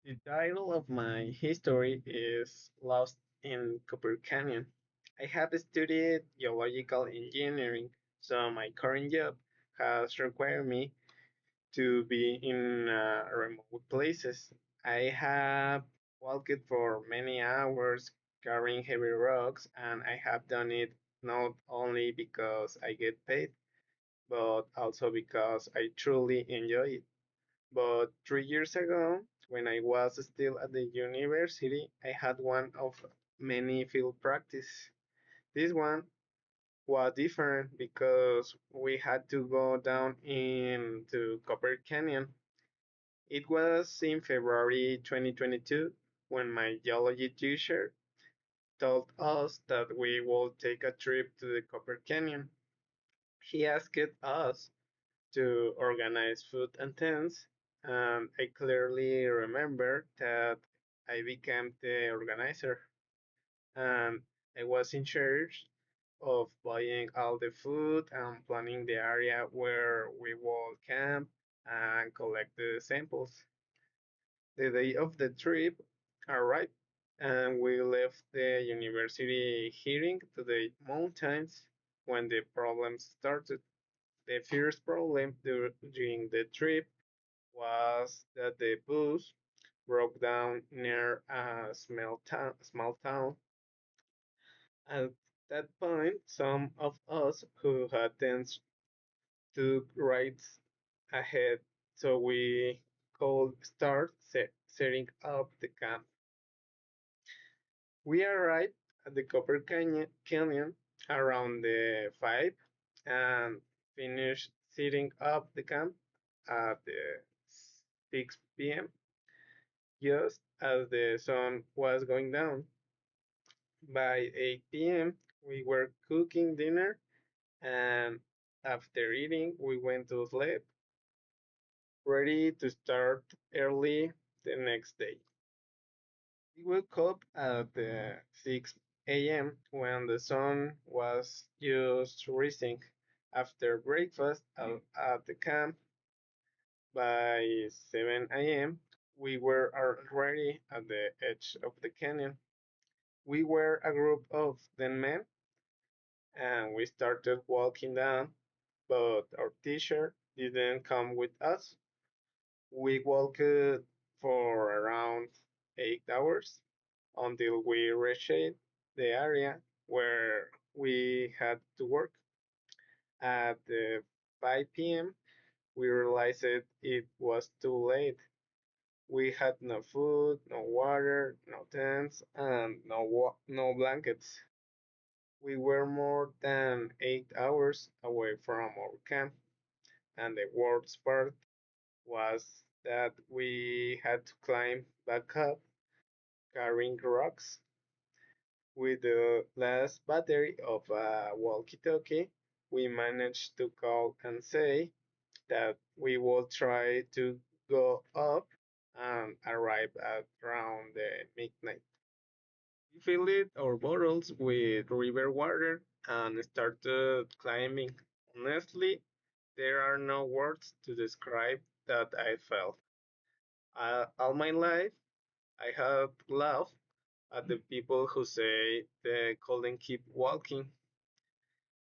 The title of my history is Lost in Copper Canyon. I have studied geological engineering, so my current job has required me to be in remote places. I have walked for many hours carrying heavy rocks, and I have done it not only because I get paid, but also because I truly enjoy it. But 3 years ago, when I was still at the university, I had one of many field practice. This one was different because we had to go down into Copper Canyon. It was in February 2022 when my geology teacher told us that we would take a trip to the Copper Canyon. He asked us to organize food and tents, and I clearly remember that I became the organizer and I was in charge of buying all the food and planning the area where we would camp and collect the samples. The day of the trip arrived and we left the university heading to the mountains when the problems started. The first problem during the trip was that the bus broke down near a small town. At that point, some of us who had tents took rides ahead so we could start setting up the camp. We arrived at the Canyon around the 5 and finished setting up the camp at the 6 p.m. just as the sun was going down. By 8 p.m., we were cooking dinner, and after eating, we went to sleep, ready to start early the next day. We woke up at 6 a.m. when the sun was just rising. After breakfast at the camp, by 7 a.m., we were already at the edge of the canyon. We were a group of 10 men and we started walking down, but our teacher didn't come with us. We walked for around 8 hours until we reached the area where we had to work. At 5 p.m., we realized it was too late. We had no food, no water, no tents, and no blankets. We were more than 8 hours away from our camp, and the worst part was that we had to climb back up carrying rocks. With the last battery of a walkie talkie, we managed to call and say that we will try to go up and arrive at around the midnight. We filled our bottles with river water and started climbing. Honestly, there are no words to describe that I felt. All my life, I have laughed at the people who say they couldn't keep walking,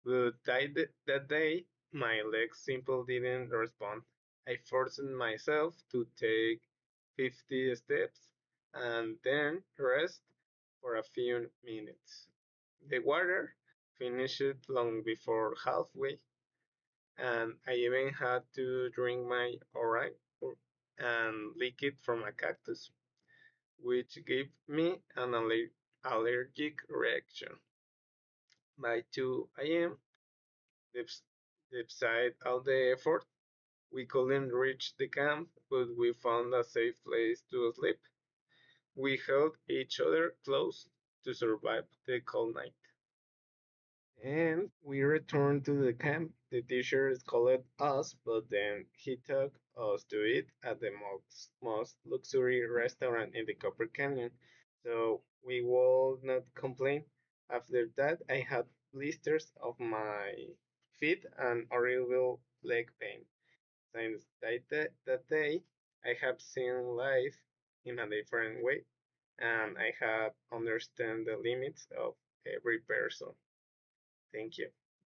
but that day, my legs simply didn't respond. I forced myself to take 50 steps and then rest for a few minutes. The water finished long before halfway, and I even had to drink my orange and lick it from a cactus, which gave me an allergic reaction. By 2 a.m., despite all the effort, we couldn't reach the camp, but we found a safe place to sleep. We held each other close to survive the cold night. And we returned to the camp. The teacher scolded us, but then he took us to eat at the most luxury restaurant in the Copper Canyon. So we would not complain. After that, I had blisters of my feet and horrible leg pain. Since that day, I have seen life in a different way, and I have understand the limits of every person. Thank you.